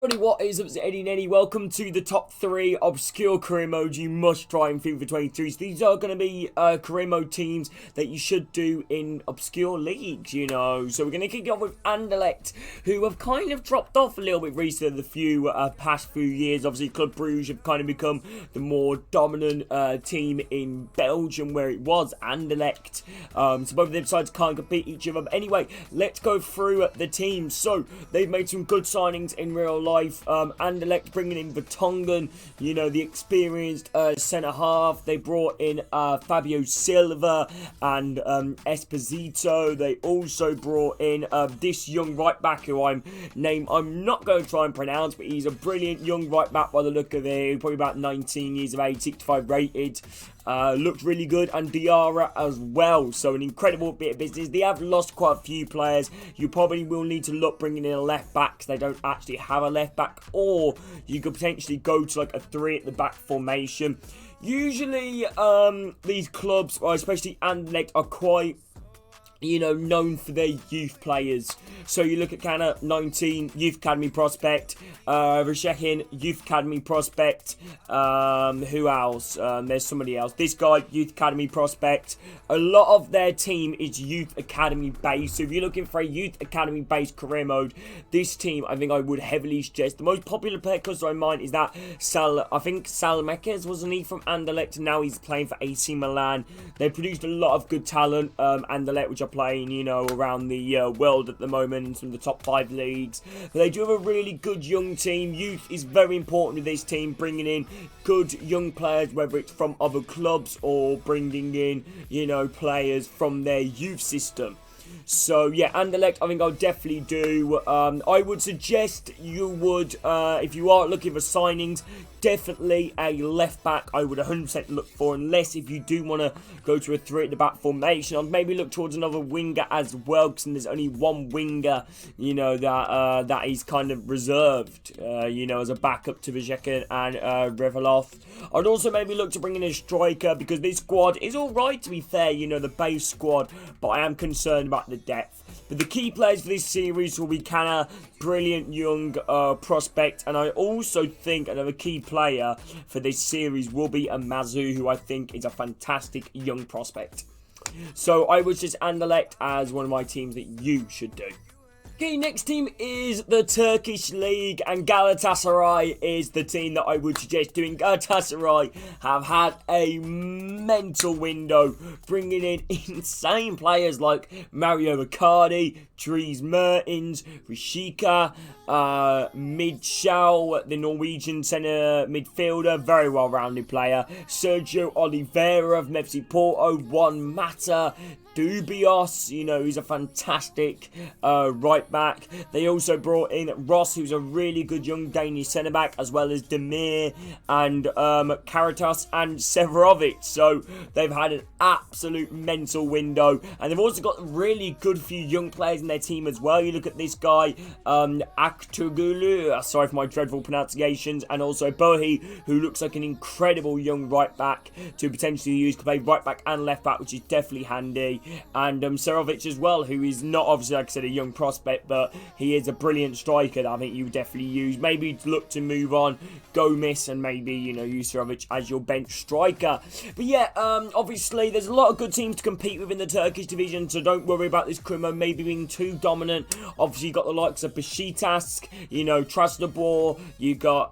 Everybody, what is up? It's Eddie Nenny. Welcome to the top 3 obscure career modes you must try in FIFA 23. So these are going to be career mode teams that you should do in obscure leagues, you know. So we're going to kick it off with Anderlecht, who have kind of dropped off a little bit recently the past few years. Obviously, Club Brugge have kind of become the more dominant team in Belgium, where it was Anderlecht. So both of them sides can't compete each other. But anyway, let's go through the teams. So they've made some good signings in real life. Anderlecht bringing in Vertonghen, you know, the experienced centre half. They brought in Fabio Silva and Esposito. They also brought in this young right back who I'm not going to try and pronounce, but he's a brilliant young right back by the look of it. Probably about 19 years of age, 65 rated. Looked really good, and Diarra as well. So an incredible bit of business. They have lost quite a few players. You probably will need to look bringing in a left back because they don't actually have a left back, or you could potentially go to like a 3 at the back formation. Usually, these clubs, or especially Anderlecht, are quite, you know, known for their youth players. So you look at Kana, 19, youth academy prospect. Rishechin, youth academy prospect. Who else? There's somebody else. This guy, youth academy prospect. A lot of their team is youth academy based. So if you're looking for a youth academy based career mode, this team, I think I would heavily suggest. The most popular player comes to my mind is that I think Salmekes, wasn't he, from Anderlecht, and now he's playing for AC Milan. They produced a lot of good talent. Anderlecht, which are playing, you know, around the world at the moment in the top 5 leagues. But they do have a really good young team. Youth is very important to this team, bringing in good young players, whether it's from other clubs or bringing in, you know, players from their youth system. So yeah, Anderlecht, I think I'll definitely do. I would suggest you would, if you are looking for signings, definitely a left back I would 100% look for, unless if you do want to go to a 3 at the back formation. I'd maybe look towards another winger as well, because there's only one winger, you know, that is kind of reserved, you know, as a backup to Vizeka and Revelov. I'd also maybe look to bring in a striker, because this squad is alright, to be fair, you know, the base squad, but I am concerned about the depth. But the key players for this series will be Kana, brilliant young prospect, and I also think another key player for this series will be Amazu, who I think is a fantastic young prospect. So I would just Anderlecht as one of my teams that you should do. Okay, next team is the Turkish League, and Galatasaray is the team that I would suggest doing. Galatasaray have had a mental window, bringing in insane players like Mario Icardi, Dries Mertens, Rishika, Midshall, the Norwegian centre midfielder, very well-rounded player, Sergio Oliveira of FC Porto, Juan Mata, Dubios, you know, he's a fantastic right back. They also brought in Ross, who's a really good young Danish centre back, as well as Demir and Karatas and Severovic. So they've had an absolute mental window, and they've also got really good few young players in their team as well. You look at this guy, Aktugulu, sorry for my dreadful pronunciations, and also Bohi, who looks like an incredible young right back to potentially use to play right back and left back, which is definitely handy. And Serovic as well, who is not obviously, like I said, a young prospect, but he is a brilliant striker that I think you would definitely use. Maybe look to move on, Gomis, and maybe, you know, use Serovic as your bench striker. But yeah, obviously there's a lot of good teams to compete with in the Turkish division, so don't worry about this Krimo maybe being too dominant. Obviously you've got the likes of Besiktas, you know, Trabzonspor, you got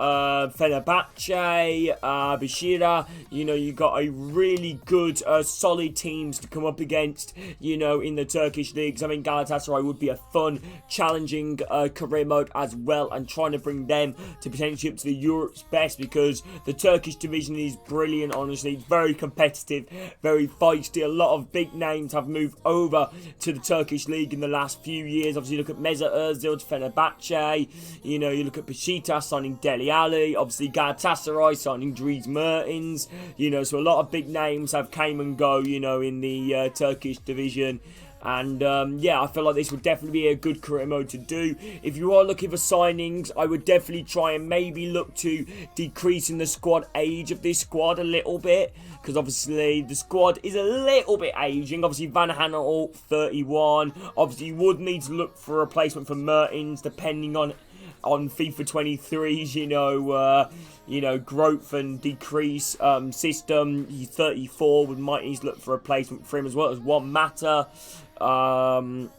Fenerbahce, Beşiktaş, you know, you got a really good solid teams to come up against, you know, in the Turkish leagues. I mean, Galatasaray would be a fun, challenging career mode as well, and trying to bring them to potentially up to the Europe's best, because the Turkish division is brilliant, honestly. It's very competitive, very feisty. A lot of big names have moved over to the Turkish league in the last few years. Obviously, you look at Mesut Özil to Fenerbahce, you know, you look at Beşiktaş signing Dele Alli, obviously Galatasaray signing Dries Mertens, you know, so a lot of big names have came and go, you know, in the Turkish division. And yeah, I feel like this would definitely be a good career mode to do. If you are looking for signings, I would definitely try and maybe look to decreasing the squad age of this squad a little bit, because obviously the squad is a little bit aging. Obviously Van Hanel, 31. Obviously you would need to look for a replacement for Mertens, depending on on FIFA 23's, growth and decrease system. He's 34. We might need to look for a replacement for him as well as one matter. And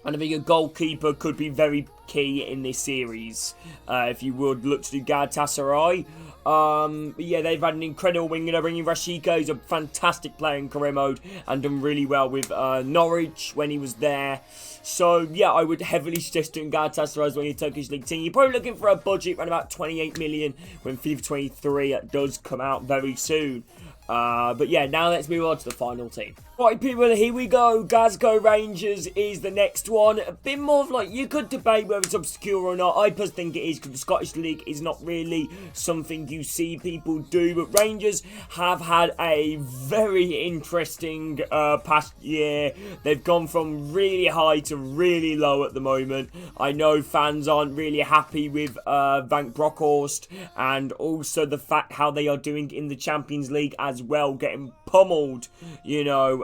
I think a goalkeeper could be very key in this series. If you would look to do Galatasaray. But yeah, they've had an incredible winger. They're bringing Rashika, who's a fantastic player in career mode and done really well with Norwich when he was there. So yeah, I would heavily suggest doing Galatasaray as well in your Turkish League team. You're probably looking for a budget around about 28 million when FIFA 23 does come out very soon. But yeah, now let's move on to the final team. Right, people, here we go. Glasgow Rangers is the next one. A bit more of like, you could debate whether it's obscure or not. I personally think it is, because the Scottish League is not really something you see people do. But Rangers have had a very interesting past year. They've gone from really high to really low at the moment. I know fans aren't really happy with Van Bronckhorst, and also the fact how they are doing in the Champions League as well, getting pummeled,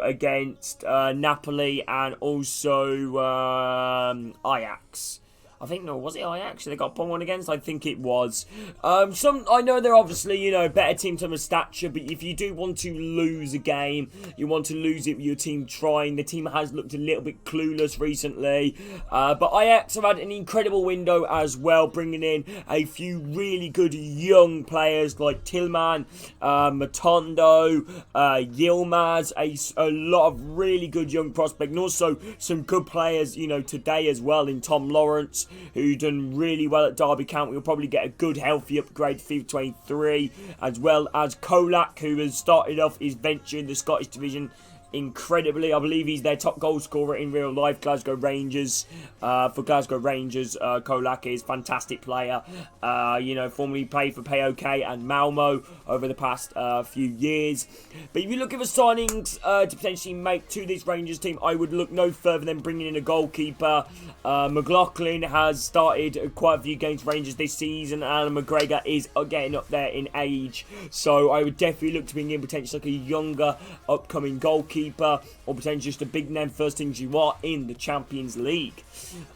against Napoli and also Ajax. I think, no, was it Ajax they got pummeled against? I think it was. I know they're obviously, better team in terms of stature, but if you do want to lose a game, you want to lose it with your team trying. The team has looked a little bit clueless recently. But Ajax have had an incredible window as well, bringing in a few really good young players like Tillman, Matondo, Yilmaz, a lot of really good young prospects, and also some good players, today as well in Tom Lawrence, who done really well at Derby County. Will probably get a good healthy upgrade for FIFA 23, as well as Kolak, who has started off his venture in the Scottish division incredibly. I believe he's their top goal scorer in real life. Glasgow Rangers. For Glasgow Rangers, Kolak is a fantastic player. Formerly played for POK and Malmo over the past few years. But if you're looking for signings to potentially make to this Rangers team, I would look no further than bringing in a goalkeeper. McLaughlin has started quite a few games for Rangers this season, and McGregor is getting up there in age. So I would definitely look to bring in potentially like a younger upcoming goalkeeper, or potentially just a big name first things you are in the Champions League.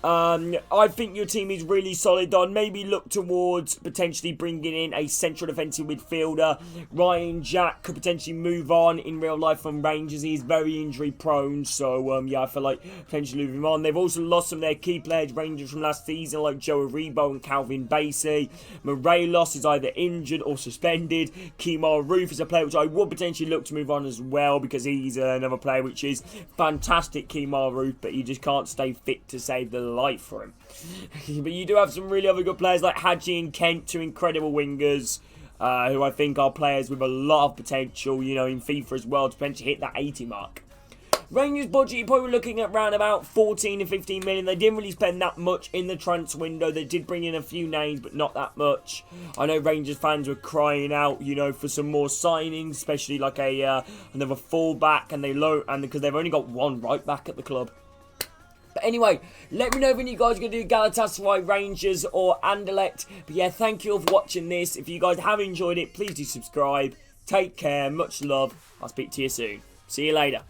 I think your team is really solid. I'd maybe look towards potentially bringing in a central defensive midfielder. Ryan Jack could potentially move on in real life from Rangers. He's very injury prone, so I feel like potentially moving him on. They've also lost some of their key players Rangers from last season, like Joe Aribo and Calvin Bassey. Morelos is either injured or suspended. Kemar Roof is a player which I would potentially look to move on as well, because he's another player which is fantastic, Kemar Roof, but he just can't stay fit to save the life for him. But you do have some really other good players like Hadji and Kent, two incredible wingers, who I think are players with a lot of potential, in FIFA as well, to potentially hit that 80 mark. Rangers budget, you're probably looking at around about 14 to 15 million. They didn't really spend that much in the transfer window. They did bring in a few names, but not that much. I know Rangers fans were crying out, for some more signings, especially like another fullback, and because they've only got one right back at the club. But anyway, let me know when you guys are going to do Galatasaray, Rangers or Anderlecht. But yeah, thank you all for watching this. If you guys have enjoyed it, please do subscribe. Take care, much love. I'll speak to you soon. See you later.